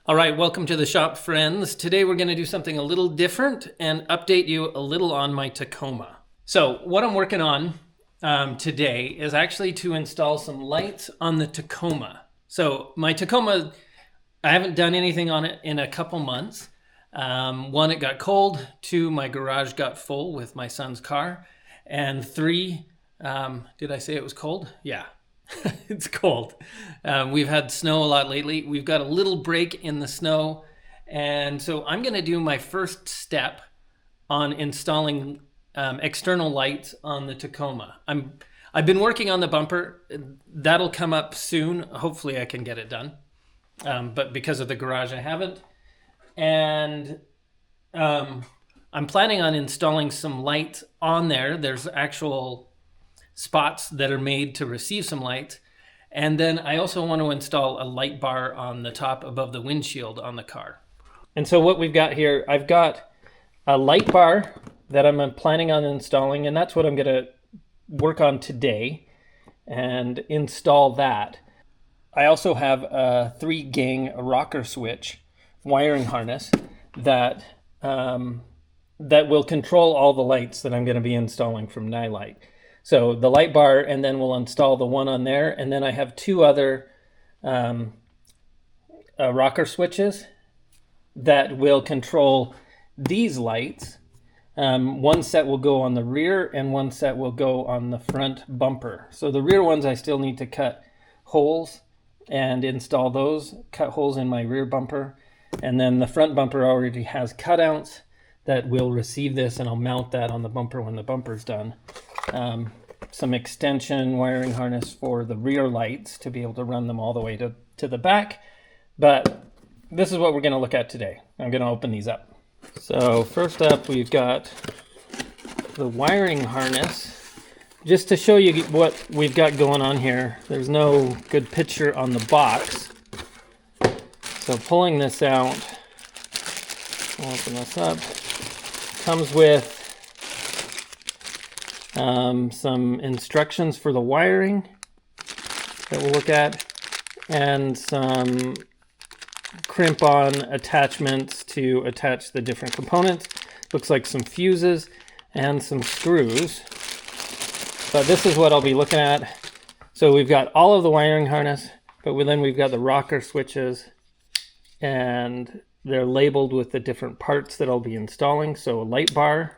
All right, welcome to the shop, friends. Today we're going to do something a little different and update you a little on my Tacoma. So what I'm working on today is actually to install some lights on the Tacoma. So my Tacoma, I haven't done anything on it in a couple months. One, it got cold. Two, my garage got full with my son's car. And three, did I say it was cold? Yeah. It's cold. We've had snow a lot lately. We've got a little break in the snow. And so I'm going to do my first step on installing external lights on the Tacoma. I've been working on the bumper. That'll come up soon. Hopefully I can get it done. But because of the garage, I haven't. And I'm planning on installing some lights on there. There's actual spots that are made to receive some light. And then I also want to install a light bar on the top above the windshield on the car. And so what we've got here, I've got a light bar that I'm planning on installing, and that's what I'm going to work on today and install that. I also have a 3-gang rocker switch wiring harness that will control all the lights that I'm going to be installing from Nilight. So the light bar, and then we'll install the one on there. And then I have two other rocker switches that will control these lights. One set will go on the rear and one set will go on the front bumper. So the rear ones I still need to cut holes and install those, cut holes in my rear bumper. And then the front bumper already has cutouts that will receive this, and I'll mount that on the bumper when the bumper's done. Some extension wiring harness for the rear lights to be able to run them all the way to the back. But this is what we're going to look at today. I'm going to open these up. So first up, we've got the wiring harness. Just to show you what we've got going on here, there's no good picture on the box. So pulling this out, I'll open this up, comes with some instructions for the wiring that we'll look at, and some crimp-on attachments to attach the different components. Looks like some fuses and some screws. But this is what I'll be looking at. So we've got all of the wiring harness, but then we've got the rocker switches, and they're labeled with the different parts that I'll be installing. So a light bar,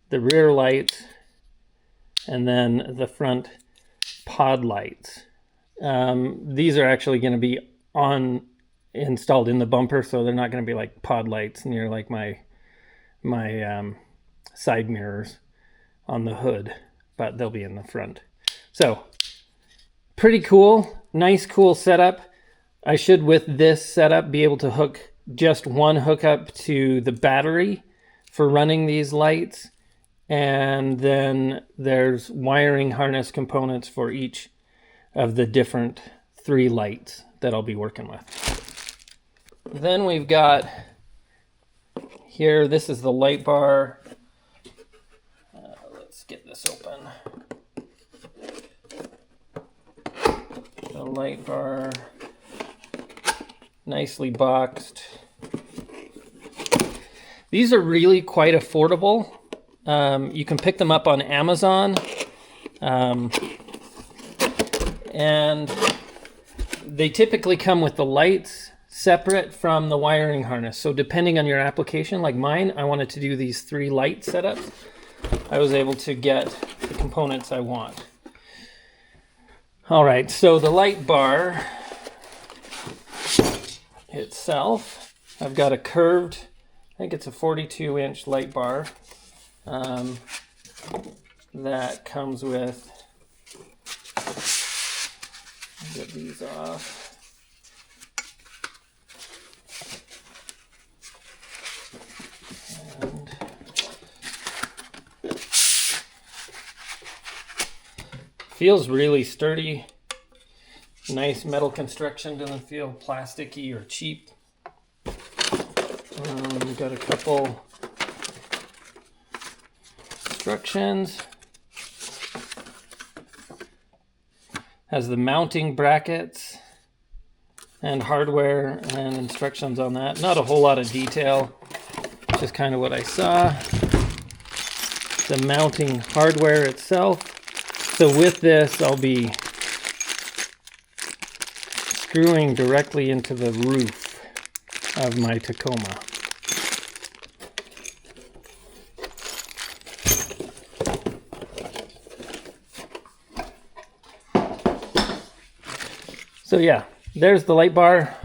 the rear lights, and then the front pod lights. These are actually going to be installed in the bumper, so they're not going to be like pod lights near like my side mirrors on the hood, but they'll be in the front. So pretty cool, nice, cool setup. I should, with this setup, be able to hook just one hookup to the battery for running these lights. And then there's wiring harness components for each of the different 3 lights that I'll be working with. Then we've got here, this is the light bar. Let's get this open. The light bar, nicely boxed. These are really quite affordable. You can pick them up on Amazon, and they typically come with the lights separate from the wiring harness. So depending on your application, like mine, I wanted to do these 3 light setups. I was able to get the components I want. All right, so the light bar itself, I've got a curved, I think it's a 42-inch light bar. That comes with, get these off. And feels really sturdy. Nice metal construction, doesn't feel plasticky or cheap. We've got a couple instructions. Has the mounting brackets and hardware and instructions on that. Not a whole lot of detail, just kind of what I saw. The mounting hardware itself. So with this, I'll be screwing directly into the roof of my Tacoma. So yeah, there's the light bar.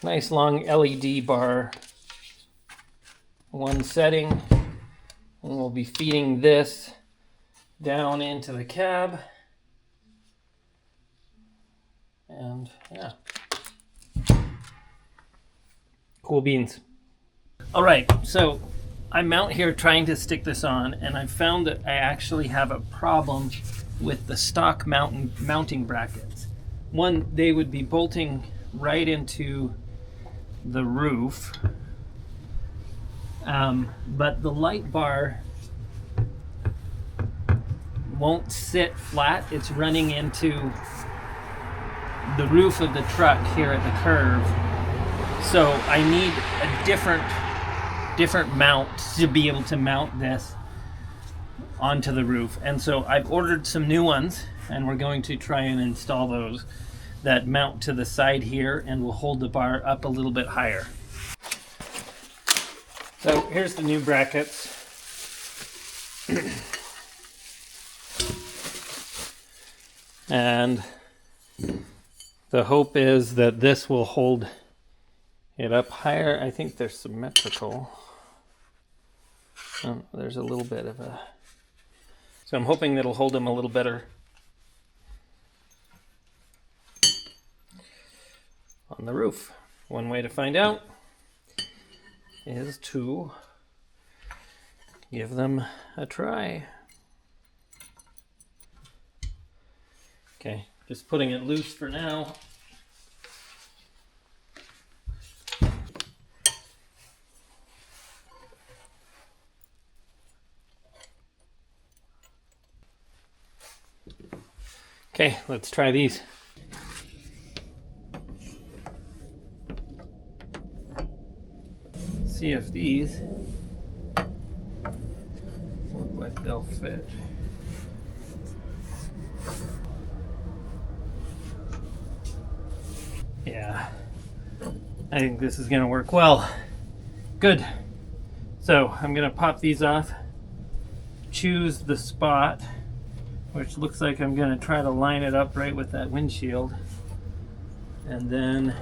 Nice long LED bar. One setting. And we'll be feeding this down into the cab. And yeah. Cool beans. All right, so I'm out here trying to stick this on, and I found that I actually have a problem with the stock mounting brackets. One, they would be bolting right into the roof, but the light bar won't sit flat. It's running into the roof of the truck here at the curve. So I need a different mount to be able to mount this onto the roof. And so I've ordered some new ones, and we're going to try and install those that mount to the side here and will hold the bar up a little bit higher. So here's the new brackets. And the hope is that this will hold it up higher. I think they're symmetrical. Oh, there's a little bit of a... So I'm hoping that'll hold them a little better on the roof. One way to find out is to give them a try. Okay, just putting it loose for now. Okay, let's try these. See if these look like they'll fit. Yeah, I think this is gonna work well. Good. So I'm gonna pop these off, choose the spot, which looks like I'm gonna try to line it up right with that windshield, and then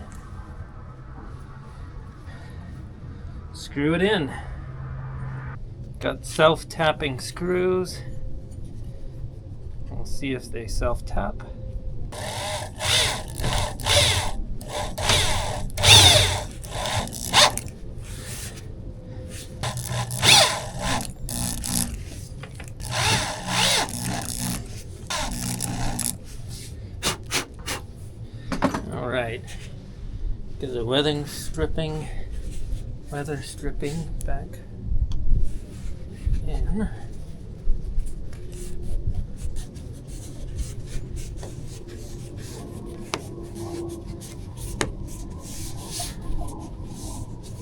screw it in. Got self-tapping screws. We'll see if they self-tap. All right. Get the weather stripping back in.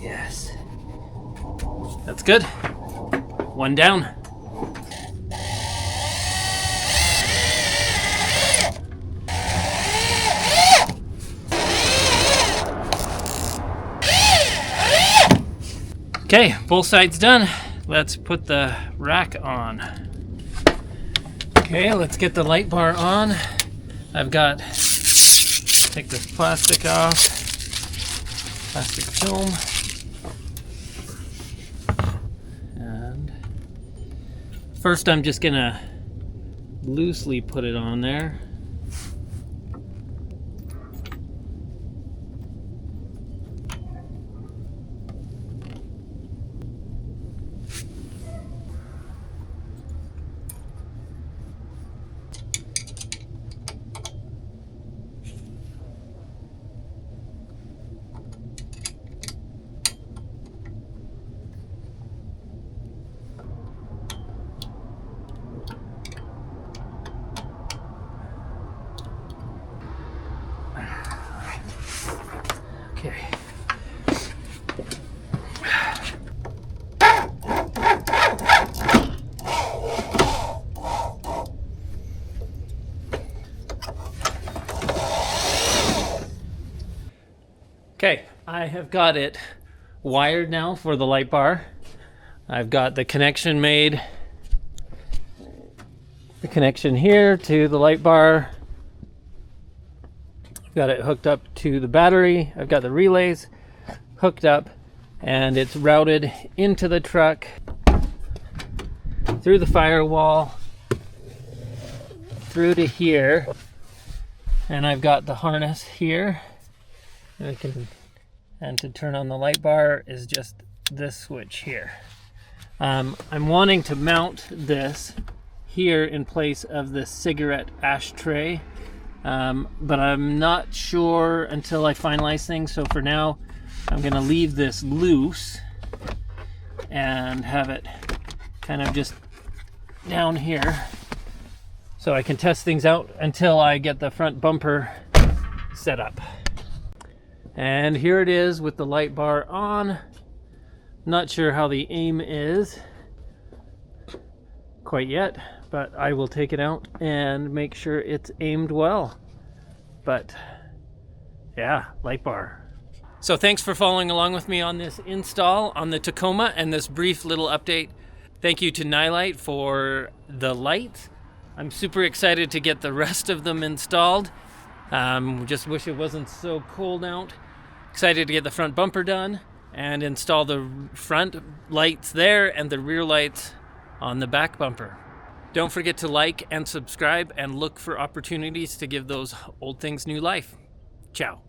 Yes. That's good. One down. Okay, both sides done. Let's put the rack on. Okay, let's get the light bar on. I've got, take this plastic off, plastic film. And first I'm just gonna loosely put it on there. Okay, I have got it wired now for the light bar. I've got the connection made. The connection here to the light bar. I've got it hooked up to the battery. I've got the relays hooked up, and it's routed into the truck through the firewall through to here, and I've got the harness here. And to turn on the light bar is just this switch here. I'm wanting to mount this here in place of the cigarette ashtray, but I'm not sure until I finalize things. So for now, I'm gonna leave this loose and have it kind of just down here so I can test things out until I get the front bumper set up. And here it is with the light bar on. Not sure how the aim is quite yet, but I will take it out and make sure it's aimed well. But yeah, light bar. So thanks for following along with me on this install on the Tacoma and this brief little update. Thank you to Nilight for the lights. I'm super excited to get the rest of them installed. Just wish it wasn't so cold out. Excited to get the front bumper done and install the front lights there and the rear lights on the back bumper. Don't forget to like and subscribe and look for opportunities to give those old things new life. Ciao.